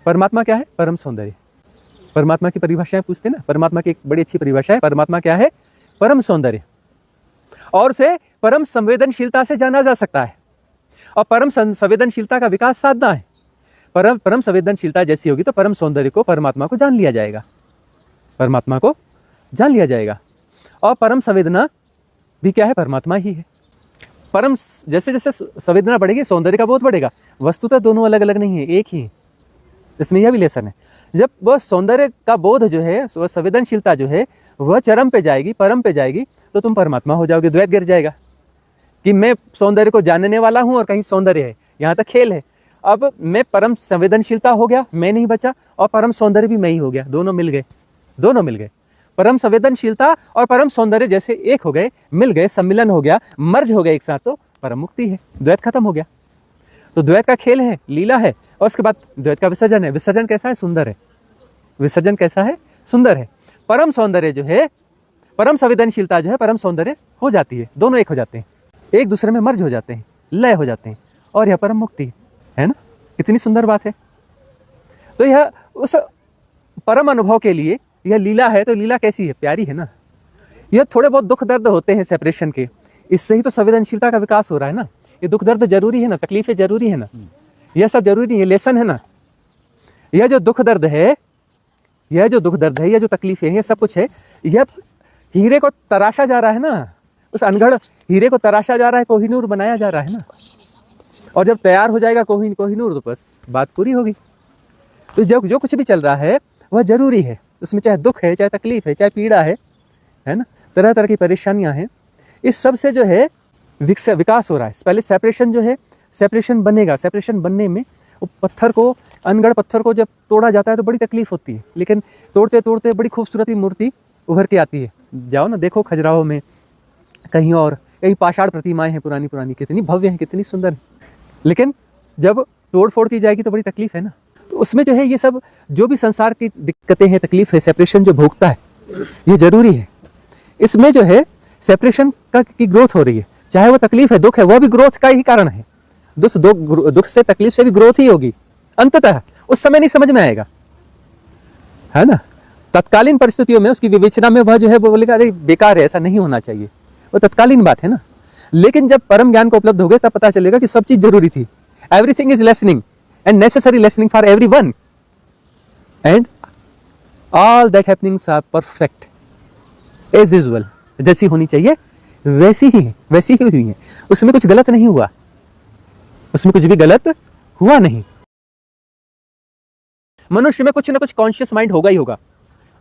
परमात्मा क्या है? परम सौंदर्य। परमात्मा की परिभाषाएं पूछते ना, परमात्मा की एक बड़ी अच्छी परिभाषा है। परमात्मा क्या है? परम सौंदर्य। और उसे परम संवेदनशीलता से जाना जा सकता है, और परम संवेदनशीलता का विकास साधना है। परम संवेदनशीलता जैसी होगी तो परम सौंदर्य को, परमात्मा को जान लिया जाएगा, परमात्मा को जान लिया जाएगा। और परम संवेदना भी क्या है? परमात्मा ही है। परम जैसे जैसे संवेदना बढ़ेगी सौंदर्य का बोध बढ़ेगा। वस्तुतः दोनों अलग अलग नहीं है, एक ही है। इसमें यह भी लेसन है, जब वह सौंदर्य का बोध जो है, वह संवेदनशीलता जो है, वह चरम पे जाएगी, परम पे जाएगी, तो तुम परमात्मा हो जाओगे। द्वैत गिर जाएगा कि मैं सौंदर्य को जानने वाला हूं और कहीं सौंदर्य है, यहाँ तक खेल है। अब मैं परम संवेदनशीलता हो गया, मैं नहीं बचा, और परम सौंदर्य भी मैं ही हो गया, दोनों मिल गए, दोनों मिल गए। परम संवेदनशीलता और परम सौंदर्य जैसे एक हो गए, मिल गए, सम्मिलन हो गया, मर्ज हो गए एक साथ, तो परम मुक्ति है, द्वैत खत्म हो गया। तो द्वैत का खेल है, लीला है, और उसके बाद द्वैत का विसर्जन है। विसर्जन कैसा है? सुंदर है। विसर्जन कैसा है? सुंदर है। परम सौंदर्य जो है, परम संवेदनशीलता जो है, परम सौंदर्य हो जाती है, दोनों एक हो जाते हैं, एक दूसरे में मर्ज हो जाते हैं, लय हो जाते हैं, और यह परम मुक्ति है ना। कितनी सुंदर बात है। तो यह उस परम अनुभव के लिए यह लीला है। तो लीला कैसी है? प्यारी है ना। यह थोड़े बहुत दुख दर्द होते हैं सेपरेशन के, इससे ही तो संवेदनशीलता का विकास हो रहा है ना। ये दुख दर्द जरूरी है ना, तकलीफें जरूरी है ना, यह सब जरूरी है, लेसन है ना। यह जो दुख दर्द है, यह जो दुख दर्द है, यह जो तकलीफें हैं, यह सब कुछ है। यह हीरे को तराशा जा रहा है ना, उस अनगढ़ हीरे को तराशा जा रहा है, कोहिनूर बनाया जा रहा है ना। और जब तैयार हो जाएगा कोहिनूर, तो बस बात पूरी होगी। तो जो कुछ भी चल रहा है वह जरूरी है, उसमें चाहे दुख है, चाहे तकलीफ है, चाहे पीड़ा है ना, तरह तरह की परेशानियां हैं। इस सब से जो है विकास हो रहा है। पहले सेपरेशन जो है, सेपरेशन बनेगा, सेपरेशन बनने में पत्थर को, अनगढ़ पत्थर को जब तोड़ा जाता है तो बड़ी तकलीफ होती है, लेकिन तोड़ते तोड़ते बड़ी खूबसूरती मूर्ति उभर के आती है। जाओ ना, देखो खजुराहो में, कहीं और, कहीं पाषाण प्रतिमाएं हैं पुरानी पुरानी, कितनी भव्य हैं, कितनी सुंदर है। लेकिन जब तोड़ फोड़ की जाएगी तो बड़ी तकलीफ है ना। तो उसमें जो है ये सब जो भी संसार की दिक्कतें हैं, तकलीफ है, सेपरेशन जो भोगता है, ये जरूरी है। इसमें जो है सेपरेशन की ग्रोथ हो रही है, चाहे वो तकलीफ है, दुख है, वह भी ग्रोथ का ही कारण है। दुख से, तकलीफ से भी ग्रोथ ही होगी अंततः। उस समय नहीं समझ में आएगा, है ना। तत्कालीन परिस्थितियों में उसकी विवेचना में वह जो है वो बोलेगा अरे बेकार है, ऐसा नहीं होना चाहिए, वो तत्कालीन बात है ना। लेकिन जब परम ज्ञान को उपलब्ध हो गए तब पता चलेगा कि सब चीज जरूरी थी। Everything is lessening and necessary lessening for everyone, and all that happenings are perfect as usual. जैसी होनी चाहिए वैसी ही है, वैसी ही हुई है, उसमें कुछ गलत नहीं हुआ, उसमें कुछ भी गलत हुआ नहीं। मनुष्य में कुछ ना कुछ कॉन्शियस माइंड होगा ही होगा,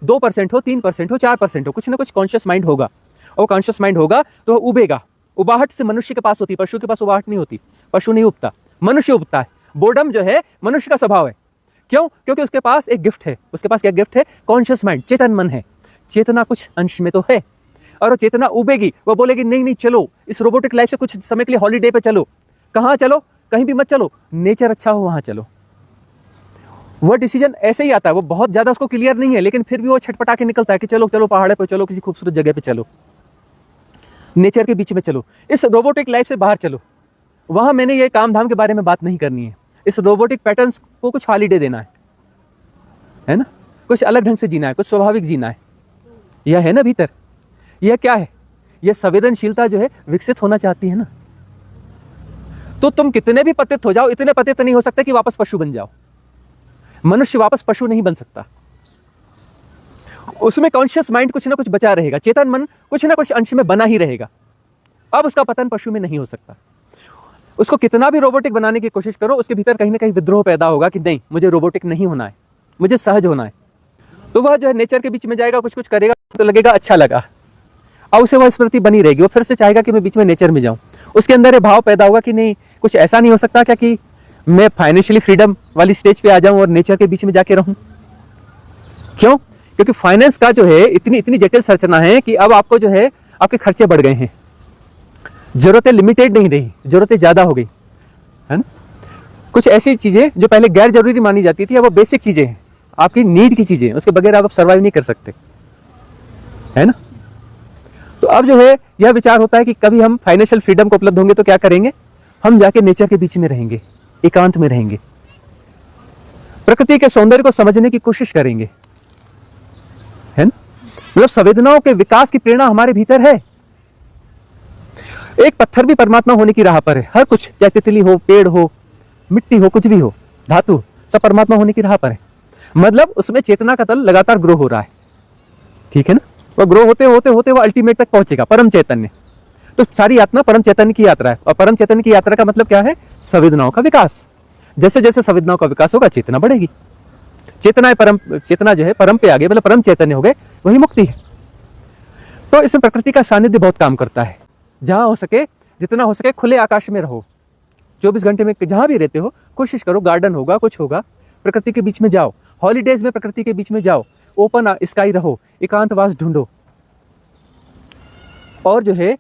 2% हो, 3% हो, 4% हो, कुछ ना कुछ कॉन्शियस माइंड होगा। और कॉन्शियस माइंड होगा तो वह उबेगा। उबाहट से मनुष्य के पास होती, पशु के पास उबाहट नहीं होती, पशु नहीं उबता, मनुष्य उबता है। बोर्डम जो है मनुष्य का स्वभाव है। क्यों? क्योंकि उसके पास एक गिफ्ट है, उसके पास क्या गिफ्ट है? कॉन्शियस माइंड, चेतन मन है। चेतना कुछ अंश में तो है, और वो चेतना उबेगी, वो बोलेगी नहीं नहीं चलो इस रोबोटिक लाइफ से कुछ समय के लिए हॉलीडे पे चलो। कहाँ चलो? कहीं भी मत चलो, नेचर अच्छा हो वहां चलो। वह डिसीजन ऐसे ही आता है, वो बहुत ज्यादा उसको क्लियर नहीं है, लेकिन फिर भी वो छटपटा के निकलता है कि चलो चलो पहाड़ पे चलो, किसी खूबसूरत जगह पे चलो, नेचर के बीच में चलो, इस रोबोटिक लाइफ से बाहर चलो। वहां मैंने ये काम धाम के बारे में बात नहीं करनी है, इस रोबोटिक पैटर्न्स को कुछ हॉलीडे देना है ना, कुछ अलग ढंग से जीना है, कुछ स्वाभाविक जीना है। यह है ना भीतर, यह क्या है? यह संवेदनशीलता जो है विकसित होना चाहती है ना। तो तुम कितने भी पतित हो जाओ, इतने पतित नहीं हो सकते कि वापस पशु बन जाओ। मनुष्य वापस पशु नहीं बन सकता, उसमें कॉन्शियस माइंड कुछ ना कुछ बचा रहेगा, चेतन मन कुछ ना कुछ अंश में बना ही रहेगा। अब उसका पतन पशु में नहीं हो सकता। उसको कितना भी रोबोटिक बनाने की कोशिश करो, उसके भीतर कहीं ना कहीं विद्रोह पैदा होगा कि नहीं, मुझे रोबोटिक नहीं होना है, मुझे सहज होना है। तो वह जो है नेचर के बीच में जाएगा, कुछ कुछ करेगा तो लगेगा अच्छा लगा, और उसे वह स्मृति बनी रहेगी, वो फिर से चाहेगा कि मैं बीच में नेचर में जाऊं। उसके अंदर ये भाव पैदा होगा कि नहीं, कुछ ऐसा नहीं हो सकता क्या कि मैं फाइनेंशियली फ्रीडम वाली स्टेज पे आ जाऊं और नेचर के बीच में जाके रहूं। क्यों? क्योंकि फाइनेंस का जो है इतनी इतनी जटिल संरचना है कि अब आपको जो है आपके खर्चे बढ़ गए हैं, जरूरतें लिमिटेड नहीं रही, जरूरतें ज्यादा हो गई, है ना। कुछ ऐसी चीजें जो पहले गैर जरूरी मानी जाती थी, अब वो बेसिक चीजें हैं, आपकी नीड की चीजें, उसके बगैर आप सर्वाइव नहीं कर सकते, है ना। तो अब जो है यह विचार होता है कि कभी हम फाइनेंशियल फ्रीडम को उपलब्ध होंगे तो क्या करेंगे, हम जाके नेचर के बीच में रहेंगे, एकांत में रहेंगे। प्रकृति के सौंदर्य को समझने की कोशिश करेंगे, है ना? मतलब संवेदनाओं के विकास की प्रेरणा हमारे भीतर है। एक पत्थर भी परमात्मा होने की राह पर है। हर कुछ, चाहे तितली हो, पेड़ हो, मिट्टी हो, कुछ भी हो, धातु, सब परमात्मा होने की राह पर है। मतलब उसमें चेतना का तल लगातार ग्रो हो रहा है, ठीक है ना? वो ग्रो होते होते होते वो अल्टीमेट तक पहुंचेगा, परम चैतन्य। तो सारी यात्रा परम चैतन्य की यात्रा है। और परम चैतन्य की यात्रा का मतलब क्या है? संवेदनाओं का विकास। जैसे जैसे संवेदनाओं का विकास होगा, चेतना बढ़ेगी। चेतना जो है परम पे आ गई, मतलब परम चैतन्य हो गए, वही मुक्ति है। तो इसमें प्रकृति का सानिध्य बहुत काम करता है। जहां हो सके, जितना हो सके खुले आकाश में रहो। 24 घंटे में जहां भी रहते हो, कोशिश करो, गार्डन होगा, कुछ होगा, प्रकृति के बीच में जाओ। हॉलीडेज में प्रकृति के बीच में जाओ, ओपन स्काई रहो, एकांतवास ढूंढो। और जो है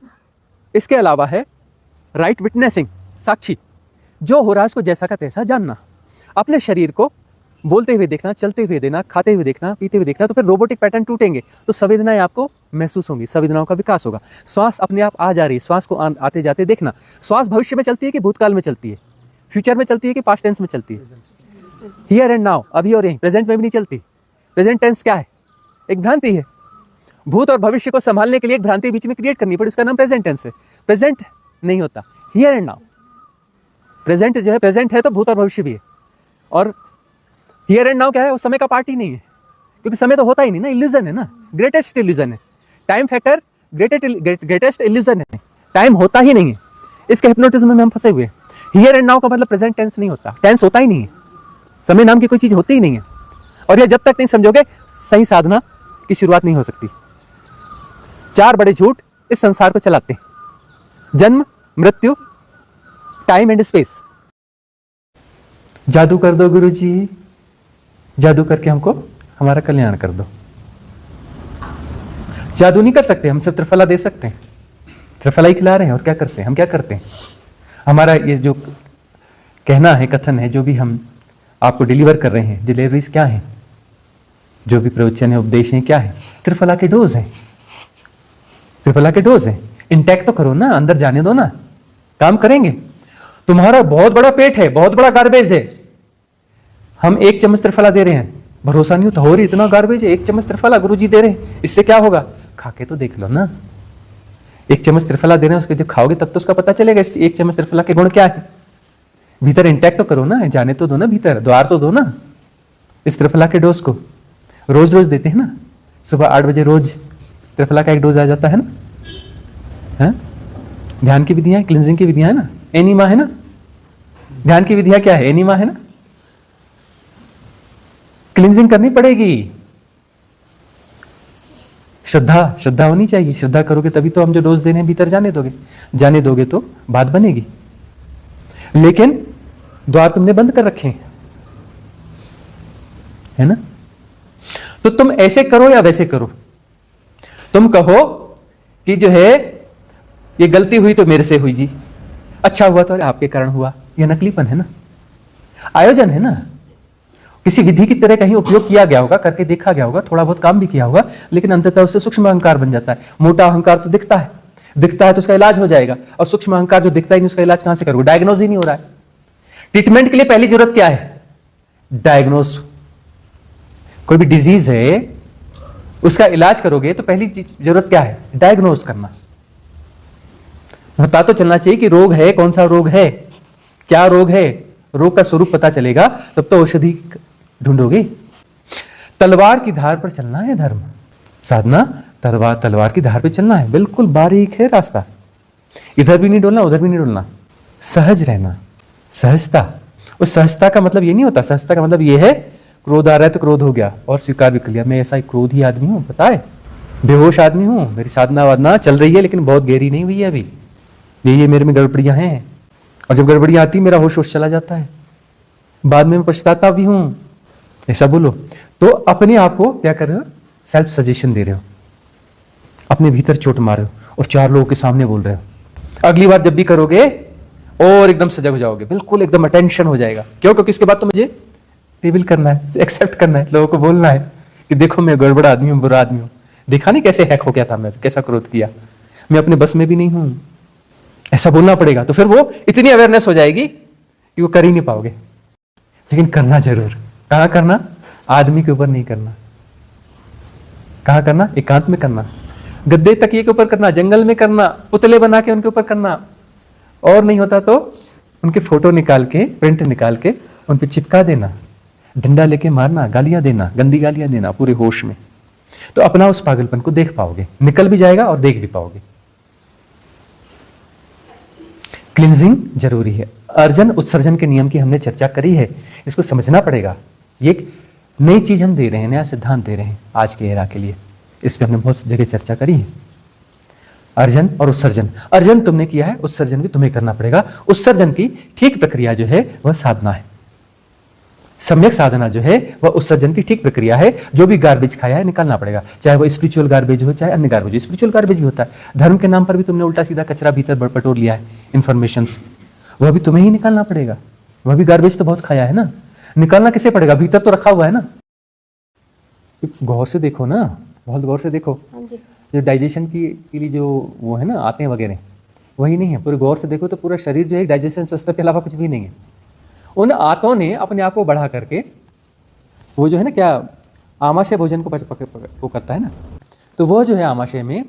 इसके अलावा है राइट विटनेसिंग, साक्षी। जो हो रहा है उसको जैसा का तैसा जानना। अपने शरीर को बोलते हुए देखना, चलते हुए देना, खाते हुए देखना, पीते हुए देखना, तो फिर रोबोटिक पैटर्न टूटेंगे, तो संवेदनाएं आपको महसूस होंगी, संवेदनाओं का विकास होगा। श्वास अपने आप आ जा रही है, श्वास को आते जाते देखना। श्वास भविष्य में चलती है कि भूतकाल में चलती है, फ्यूचर में चलती है कि पास्ट टेंस में चलती है? हियर एंड नाउ, अभी और यहीं, प्रेजेंट में भी नहीं चलती। प्रेजेंट टेंस क्या है? एक भ्रांति है। भूत और भविष्य को संभालने के लिए एक भ्रांति बीच में क्रिएट करनी पड़ी, उसका नाम प्रेजेंट टेंस है। प्रेजेंट नहीं होता, हियर एंड नाउ। प्रेजेंट जो है, प्रेजेंट है तो भूत और भविष्य भी है। और हियर एंड नाउ क्या है? उस समय का पार्ट ही नहीं है, क्योंकि समय तो होता ही नहीं ना, इल्यूजन है ना, ग्रेटेस्ट इल्यूजन है। टाइम फैक्टर ग्रेटेस्ट इल्यूजन है, टाइम होता ही नहीं है। इसके हिप्नोटिज्म में हम फंसे हुए हैं। हियर एंड नाउ का मतलब प्रेजेंट टेंस नहीं होता, टेंस होता ही नहीं है, समय नाम की कोई चीज होती ही नहीं है। और ये जब तक नहीं समझोगे, सही साधना की शुरुआत नहीं हो सकती। 4 बड़े झूठ इस संसार को चलाते हैं: जन्म, मृत्यु, टाइम एंड स्पेस। जादू कर दो गुरुजी, जादू करके हमको हमारा कल्याण कर दो। जादू नहीं कर सकते हम, सिर्फ त्रिफला दे सकते हैं। त्रिफला ही खिला रहे हैं, और क्या करते हैं हम? क्या करते हैं? हमारा ये जो कहना है, कथन है, जो भी हम आपको डिलीवर कर रहे हैं, डिलीवरीज क्या है, जो भी प्रवचन है, उपदेश है, क्या है? त्रिफला के डोज हैं, त्रिफला के डोज हैं। इंटैक्ट तो करो ना, अंदर जाने दो ना, काम करेंगे। तुम्हारा बहुत बड़ा पेट है, बहुत बड़ा गार्बेज है, हम 1 चम्मच त्रिफला दे रहे हैं, भरोसा नहीं होता, हो रही इतना गार्बेज है, 1 चम्मच त्रिफला गुरुजी दे रहे हैं, इससे क्या होगा? खा के तो देख लो ना। 1 चम्मच त्रिफला दे रहे हैं, उसके जब खाओगे तब तो उसका पता चलेगा इस 1 चम्मच त्रिफला के गुण क्या है। भीतर इंटैक्ट तो करो ना, जाने तो दो ना, भीतर द्वार तो दो ना। इस त्रिफला के डोज को रोज रोज देते हैं ना, सुबह 8 बजे रोज त्रिफला का 1 डोज आ जाता है ना। है? ध्यान की विधियां, क्लिंजिंग की विधियां है ना, एनिमा है ना। ध्यान की विधियां क्या है? एनिमा है ना। क्लिंजिंग करनी पड़ेगी। श्रद्धा होनी चाहिए। श्रद्धा करोगे तभी तो हम जो डोज देने भीतर जाने दोगे तो बात बनेगी। लेकिन द्वार तुमने बंद कर रखे हैं, है ना। तो तुम ऐसे करो या वैसे करो। तुम कहो कि जो है ये गलती हुई तो मेरे से हुई जी, अच्छा हुआ तो आपके कारण हुआ, यह नकलीपन है ना, आयोजन है ना। किसी विधि की तरह कहीं उपयोग किया गया होगा, करके देखा गया होगा, थोड़ा बहुत काम भी किया होगा, लेकिन अंततः उससे सूक्ष्म अहंकार बन जाता है। मोटा अहंकार तो दिखता है तो उसका इलाज हो जाएगा, और सूक्ष्म अहंकार जो दिखता ही नहीं उसका इलाज कहां से करोगे? डायग्नोज ही नहीं हो रहा है। ट्रीटमेंट के लिए पहली जरूरत क्या है? डायग्नोज। कोई भी डिजीज है उसका इलाज करोगे तो पहली जरूरत क्या है? डायग्नोज करना। पता तो चलना चाहिए कि रोग है, कौन सा रोग है, क्या रोग है। रोग का स्वरूप पता चलेगा तब तो औषधि ढूंढोगे। तलवार की धार पर चलना है धर्म साधना, तलवार की धार पर चलना है, बिल्कुल बारीक है रास्ता, इधर भी नहीं डोलना उधर भी नहीं डोलना, सहज रहना, सहजता। उस सहजता का मतलब ये नहीं होता, सहजता का मतलब ये है क्रोध आ रहा है तो क्रोध हो गया और स्वीकार भी कर लिया, मैं ऐसा क्रोधी आदमी हूं, पता है, बेहोश आदमी हूं, मेरी साधना वादना चल रही है लेकिन बहुत गहरी नहीं हुई है अभी, ये मेरे में गड़बड़ियां हैं, और जब गड़बड़ियां आती मेरा होश चला जाता है, बाद में मैं पछताता भी हूं, ऐसा बोलो। तो अपने आप को क्या कर रहे हो? सेल्फ सजेशन दे रहे हो, अपने भीतर चोट मार रहे हो और 4 लोगों के सामने बोल रहे हो। अगली बार जब भी करोगे और एकदम सजग हो जाओगे, बिल्कुल एकदम अटेंशन हो जाएगा। क्यों? क्योंकि इसके बाद तो मुझे रिवील करना है, एक्सेप्ट करना है, लोगों को बोलना है कि देखो मैं गड़बड़ आदमी हूं, बुरा आदमी हूं, देखा नहीं कैसे हैक हो गया था, मैं कैसा क्रोध किया, मैं अपने बस में भी नहीं हूं, ऐसा बोलना पड़ेगा। तो फिर वो इतनी अवेयरनेस हो जाएगी कि वो कर ही नहीं पाओगे, लेकिन करना जरूर। कहाँ करना? आदमी के ऊपर नहीं करना। कहाँ करना? एकांत में करना, गद्दे तकिए के ऊपर करना, जंगल में करना, पुतले बना के उनके ऊपर करना, और नहीं होता तो उनके फोटो निकाल के, प्रिंट निकाल के उन पे चिपका देना, डंडा लेके मारना, गालियां देना, गंदी गालियां देना पूरे होश में। तो अपना उस पागलपन को देख पाओगे, निकल भी जाएगा और देख भी पाओगे। क्लिंजिंग जरूरी है। अर्जन उत्सर्जन के नियम की हमने चर्चा करी है, इसको समझना पड़ेगा। ये एक नई चीज हम दे रहे हैं, नया सिद्धांत दे रहे हैं आज के एरा के लिए। इस पे हमने बहुत जगह चर्चा करी है। अर्जन और उत्सर्जन, अर्जन तुमने किया है, उत्सर्जन भी तुम्हें करना पड़ेगा। उत्सर्जन की ठीक प्रक्रिया जो है वह साधना है। सम्यक साधना जो है वह उत्सर्जन की ठीक प्रक्रिया है। जो भी गार्बेज खाया है निकालना पड़ेगा, चाहे वो स्पिरिचुअल गार्बेज हो चाहे अन्य गार्बेज हो। स्पिरिचुअल गार्बेज भी होता है, धर्म के नाम पर भी तुमने उल्टा सीधा कचरा भीतर बटोर लिया है, इंफॉर्मेशंस, वह भी तुम्हें ही निकालना पड़ेगा। वह भी गार्बेज तो बहुत खाया है ना, निकालना किसे पड़ेगा? भीतर तो रखा हुआ है ना। गौर से देखो ना, बहुत गौर से देखो। जो डाइजेशन के लिए जो वो है ना आते हैं वगैरह, वही नहीं है। पूरे गौर से देखो तो पूरा शरीर जो है डाइजेशन सिस्टम के अलावा कुछ भी नहीं है। उन आंतों ने अपने आप को बढ़ा करके वो जो है ना क्या आमाशय भोजन को वो करता है ना, तो वो जो है आमाशय में,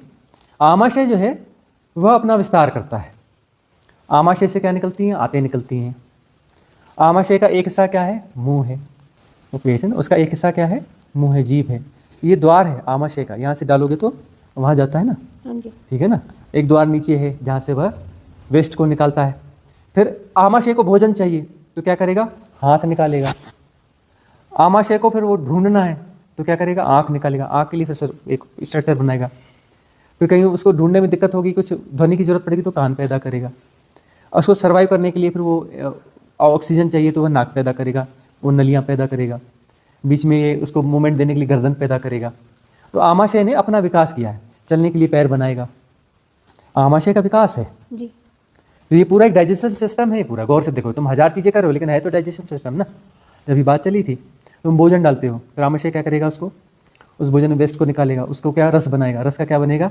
आमाशय जो है वह अपना विस्तार करता है। आमाशय से क्या निकलती हैं? आंतें निकलती हैं। आमाशय का एक हिस्सा क्या है? मुंह है, वो पेट है ना, उसका एक हिस्सा क्या है? मुंह है, जीभ है। ये द्वार है आमाशय का, यहाँ से डालोगे तो वहाँ जाता है ना, ठीक है ना। एक द्वार नीचे है जहाँ से वह वेस्ट को निकालता है। फिर आमाशय को भोजन चाहिए तो क्या करेगा? हाथ निकालेगा। आमाशय को फिर वो ढूंढना है तो क्या करेगा? आँख निकालेगा। आँख के लिए फिर एक स्ट्रक्चर बनाएगा। फिर कहीं उसको ढूंढने में दिक्कत होगी, कुछ ध्वनि की जरूरत पड़ेगी तो कान पैदा करेगा। और उसको सर्वाइव करने के लिए फिर वो ऑक्सीजन चाहिए तो वह नाक पैदा करेगा, वो नलियाँ पैदा करेगा, बीच में उसको मूवमेंट देने के लिए गर्दन पैदा करेगा। तो आमाशय ने अपना विकास किया है, चलने के लिए पैर बनाएगा, आमाशय का विकास है जी। तो ये पूरा एक डाइजेशन सिस्टम है पूरा। गौर से देखो, तुम हजार चीजें करो लेकिन है तो डाइजेशन सिस्टम ना। जब अभी बात चली थी, तुम भोजन डालते हो, फिर आमाशय क्या करेगा? उसको, उस भोजन में वेस्ट को निकालेगा, उसको क्या रस बनाएगा। रस का क्या बनेगा?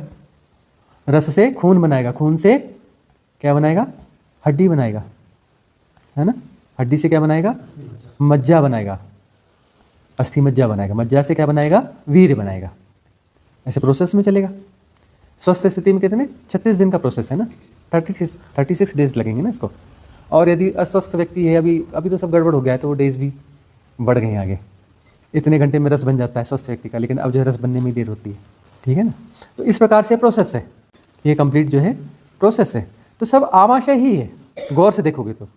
रस से खून बनाएगा, खून से क्या बनाएगा? हड्डी बनाएगा, है ना। हड्डी से क्या बनाएगा? मज्जा बनाएगा, अस्थि मज्जा बनाएगा। मज्जा से क्या बनाएगा? वीर्य बनाएगा। ऐसे प्रोसेस में चलेगा। स्वस्थ स्थिति में कितने? 36 दिन का प्रोसेस है ना, 36 डेज लगेंगे ना इसको। और यदि अस्वस्थ व्यक्ति है, अभी तो सब गड़बड़ हो गया है तो वो डेज भी बढ़ गए हैं आगे। इतने घंटे में रस बन जाता है स्वस्थ व्यक्ति का, लेकिन अब जो है रस बनने में देर होती है, ठीक है ना। तो इस प्रकार से प्रोसेस है, ये कंप्लीट जो है प्रोसेस है। तो सब आमाशय ही है। गौर से देखोगे तो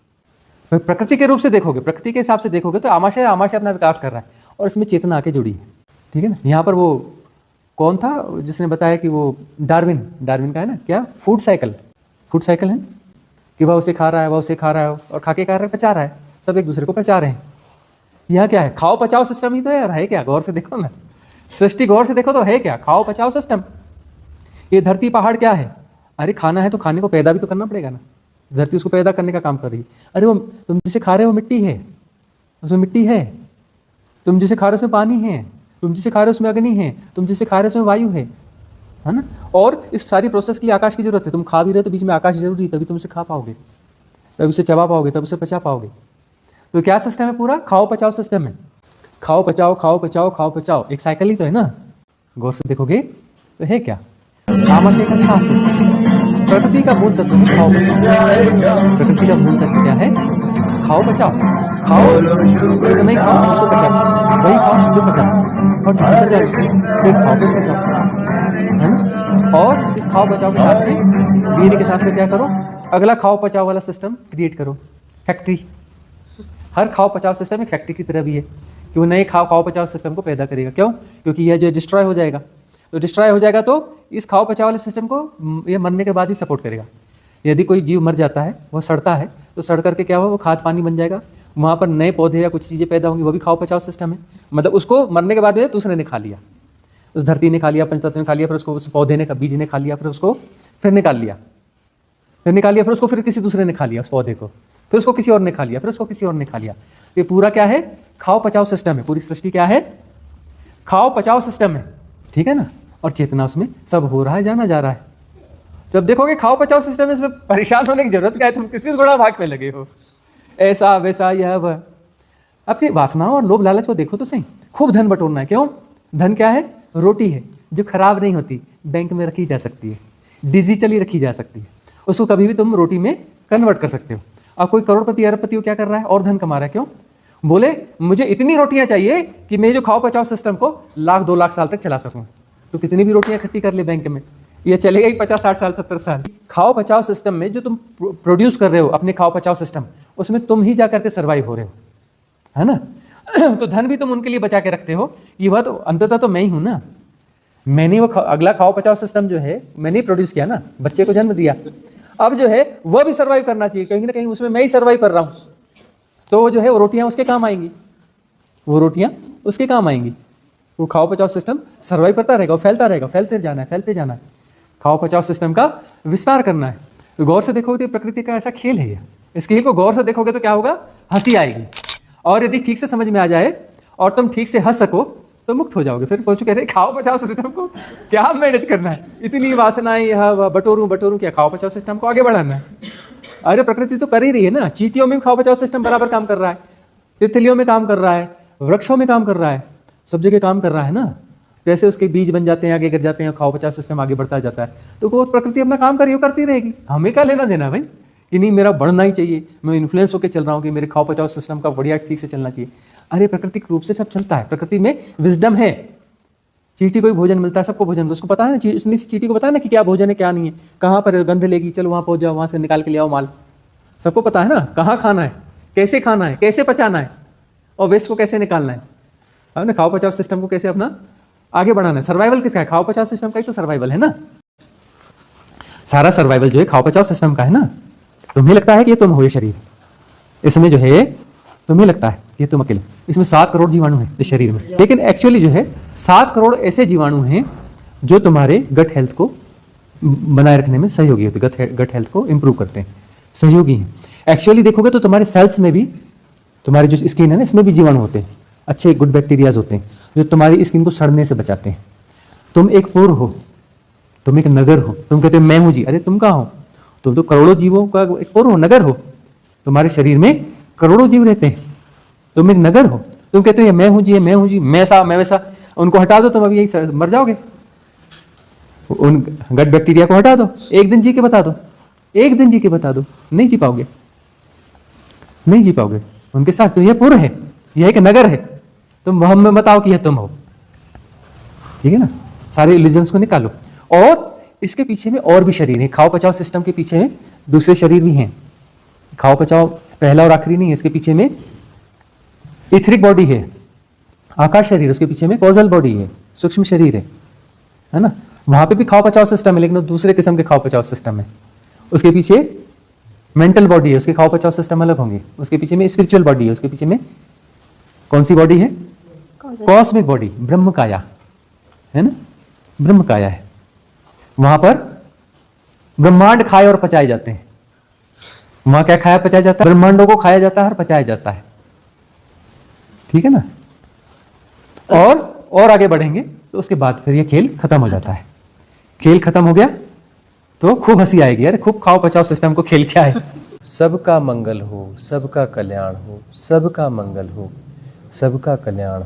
प्रकृति के रूप से देखोगे, प्रकृति के हिसाब से देखोगे तो आमाशय अपना विकास कर रहा है और इसमें चेतना आके जुड़ी है, ठीक है ना। यहाँ पर वो कौन था जिसने बताया कि वो डार्विन का है ना क्या, फूड साइकिल है कि वह उसे खा रहा है, वह उसे खा रहा है और खा के खा रहा है, पचा रहा है, सब एक दूसरे को पचा रहे हैं। यह क्या है? खाओ पचाओ सिस्टम ही तो है यार, है क्या? गौर से देखो ना, सृष्टि गौर से देखो तो है क्या? खाओ पचाओ सिस्टम। ये धरती पहाड़ क्या है? अरे खाना है तो खाने को पैदा भी तो करना पड़ेगा ना। धरती उसको पैदा करने का काम कर रही है। अरे वो तुम जिसे खा रहे हो मिट्टी है, उसमें मिट्टी है। तुम जिसे खा रहे हो उसमें पानी है, तुम जिसे खा रहे हो उसमें अग्नि है, तुम जिसे खा रहे हो उसमें वायु है ना। और इस सारी प्रोसेस के लिए आकाश की जरूरत है। तुम खा भी रहे हो तो बीच में आकाश जरूरी है, तभी तुम उसे खा पाओगे, तभी उसे चबा पाओगे, तब उसे पचा पाओगे। तो क्या सिस्टम है? पूरा खाओ पचाओ सिस्टम है। खाओ पचाओ खाओ पचाओ खाओ पचाओ, एक साइकिल ही तो है ना। गौर से देखोगे तो है क्या? आमाशय का विकास है। प्रकृति का मूल तत्व है खाओ पचाओ। प्रकृति का मूल तत्व क्या है? खाओ पचाओ। खाओ तो नहीं खाओ उसको पचा सकते, वही खाओ जो पचा सकते, और जिसे पचा फिर खाओ फिर पचाओ, है ना। और इस खाओ बचाओ के साथ में वीर्य के साथ में क्या करो? अगला खाओ पचाओ वाला सिस्टम क्रिएट करो, फैक्ट्री। हर खाओ पचाओ सिस्टम एक फैक्ट्री की तरह भी है कि वो नए खाओ पचाओ सिस्टम को पैदा करेगा। क्यों? क्योंकि यह जो डिस्ट्रॉय हो जाएगा, तो डिस्ट्रॉय हो जाएगा तो इस खाओ पचाओ वाले सिस्टम को यह मरने के बाद भी सपोर्ट करेगा। यदि कोई जीव मर जाता है, वह सड़ता है, तो सड़ करके क्या हुआ? वो खाद पानी बन जाएगा, वहाँ पर नए पौधे या कुछ चीज़ें पैदा होंगी, वो भी खाओ पचाओ सिस्टम है। मतलब उसको मरने के बाद में दूसरे ने खा लिया, उस धरती ने खा लिया, पंचतत्व ने खा लिया, फिर उसको उस पौधे ने बीज ने खा लिया, फिर उसको फिर निकाल लिया, फिर उसको फिर किसी दूसरे ने खा लिया उस पौधे को, फिर उसको किसी और ने खा लिया, फिर उसको किसी और ने खा लिया। ये पूरा क्या है? खाओ पचाओ सिस्टम है। पूरी सृष्टि क्या है? खाओ पचाओ सिस्टम है, ठीक है ना। और चेतना उसमें सब हो रहा है, जाना जा रहा है। जब देखोगे खाओ पचाओ सिस्टम है, इसमें परेशान होने की जरूरत क्या है? तुम किसी घोड़ा भाग में लगे हो, ऐसा वैसा यह वह। अपनी वासनाओं और लोभ लालच को देखो तो सही। खूब धन बटोरना है, क्यों? धन क्या है? रोटी है जो खराब नहीं होती, बैंक में रखी जा सकती है, डिजिटली रखी जा सकती है, उसको कभी भी तुम रोटी में कन्वर्ट कर सकते हो। अब कोई करोड़पति अरबपति को क्या कर रहा है? और धन कमा रहा है, क्यों? बोले मुझे इतनी रोटियां चाहिए कि मैं जो खाओ पचाओ सिस्टम को 1,00,000-2,00,000 साल तक चला सकूं। तो कितनी भी रोटियां इकट्ठी कर ले बैंक में, ये चलेगा ही 50-60 साल 70 साल। खाओ पचाओ सिस्टम में जो तुम प्रोड्यूस कर रहे हो, अपने खाओ पचाओ सिस्टम, उसमें तुम ही जाकर के सर्वाइव हो रहे हो, है ना। तो धन भी तुम उनके लिए बचा के रखते हो। ये बात अंततः तो मैं ही हूं ना, मैंने वो अगला खाओ पचाओ सिस्टम जो है मैंने प्रोड्यूस किया ना, बच्चे को जन्म दिया। अब जो है वो भी सर्वाइव करना चाहिए, कहीं ना कहीं उसमें मैं ही सर्वाइव कर रहा हूं। तो जो है वो रोटियां उसके काम आएंगी, वो रोटियां उसके काम आएंगी। वो खाओ पचाओ सिस्टम सर्वाइव करता रहेगा, फैलता रहेगा, फैलते जाना है, फैलते जाना है। खाओ पचाओ सिस्टम का विस्तार करना है। तो गौर से देखोगे तो प्रकृति का ऐसा खेल है ये। इस खेल को गौर से देखोगे तो क्या होगा? हंसी आएगी। और यदि ठीक से समझ में आ जाए और तुम ठीक से हंस सको तो मुक्त हो जाओगे। फिर पूछो, कह रहे खाओ पचाओ सिस्टम को क्या मैनेज करना है, इतनी वासनाएं यह बटोरूं, क्या खाओ पचाओ सिस्टम को आगे बढ़ाना है? अरे प्रकृति तो कर ही रही है ना, चींटियों में भी खाओ पचाओ सिस्टम बराबर काम कर रहा है, तितलियों में काम कर रहा है, वृक्षों में काम कर रहा है, सब जगह काम कर रहा है ना। कैसे उसके बीज बन जाते हैं, आगे गिर जाते हैं, खाओ पचाओ सिस्टम आगे बढ़ता जाता है। तो वो प्रकृति अपना काम करती रहेगी, हमें क्या लेना देना भाई कि नहीं मेरा बढ़ना ही चाहिए, मैं इन्फ्लुएंस होकर चल रहा हूँ कि मेरे खाओ पचाओ सिस्टम का बढ़िया ठीक से चलना चाहिए। अरे प्राकृतिक रूप से सब चलता है, प्रकृति में विजडम है। चींटी को भी भोजन मिलता है, सबको भोजन मिलता है, उसको पता है ना, चींटी को पता है ना कि क्या भोजन है क्या नहीं है, कहाँ पर गंध लेगी, चलो वहाँ पहुँच जाओ, वहाँ से निकाल के ले आओ माल। सबको पता है ना कहाँ खाना है, कैसे खाना है, कैसे पचाना है और वेस्ट को कैसे निकालना है। अब ना खाओ पचाओ सिस्टम को कैसे अपना आगे बढ़ाना है। सर्वाइवल किसका है? खाओ पचाओ सिस्टम का ही तो सर्वाइवल है ना। सारा सर्वाइवल जो है खाओ पचाओ सिस्टम का है ना। तुम्हें लगता है कि ये तुम हो, ये शरीर, इसमें जो है तुम्हें लगता है कि तुम अकेले, इसमें 7 करोड़ जीवाणु हैं इस शरीर में, लेकिन एक्चुअली जो है 7 करोड़ ऐसे जीवाणु हैं जो तुम्हारे गट हेल्थ को बनाए रखने में सहयोगी होते हैं, गट हेल्थ को इंप्रूव करते हैं, सहयोगी हैं। एक्चुअली देखोगे तो तुम्हारे सेल्स में भी, तुम्हारी जो स्किन है ना, इसमें भी जीवाणु होते हैं, अच्छे गुड बैक्टीरियाज होते हैं जो तुम्हारी स्किन को सड़ने से बचाते हैं। तुम एक पुर हो, तुम एक नगर हो। तुम कहते हो मैं हूं जी, अरे तुम कहाँ हो? तुम तो करोड़ों जीवों का एक पुर हो, नगर हो। तुम्हारे शरीर में करोड़ों जीव रहते हैं, तुम एक नगर हो। तुम कहते हो ये मैं हूं जी, मैं हूं जी, मैं सा मैं वैसा, उनको हटा दो, तुम अभी यही मर जाओगे। उन गट बैक्टीरिया को हटा दो, एक दिन जी के बता दो, एक दिन जी के बता दो, नहीं जी पाओगे, नहीं जी पाओगे उनके साथ। तो यह पुर है, यह एक नगर है, तुम हमें बताओ कि यह तुम हो। ठीक है ना, सारे इल्यूजन्स को निकालो। और इसके पीछे में और भी शरीर है, खाओ पचाओ सिस्टम के पीछे में दूसरे शरीर भी हैं। खाओ पचाओ पहला और आखिरी नहीं है, इसके पीछे में इथरिक बॉडी है, आकाश शरीर, उसके पीछे में कॉजल बॉडी है, सूक्ष्म शरीर है ना। वहां पे भी खाओ पचाओ सिस्टम है, लेकिन दूसरे किस्म के खाओ पचाओ सिस्टम है। उसके पीछे मेंटल बॉडी है, उसके खाओ पचाओ सिस्टम अलग होंगे। उसके पीछे में स्पिरिचुअल बॉडी है, उसके पीछे में कौन सी बॉडी है? कॉस्मिक बॉडी, ब्रह्म काया है ना, ब्रह्म काया है। वहां पर ब्रह्मांड खाए और पचाए जाते हैं। वहां क्या खाया पचाया जाता है? ब्रह्मांडों को खाया जाता है और पचाया जाता है। ठीक है ना। और आगे बढ़ेंगे तो उसके बाद फिर ये खेल खत्म हो जाता है। खेल खत्म हो गया तो खूब हंसी आएगी, अरे खूब खाओ पचाओ सिस्टम को खेल क्या है। सबका मंगल हो, सबका कल्याण हो, सबका मंगल हो, सबका कल्याण।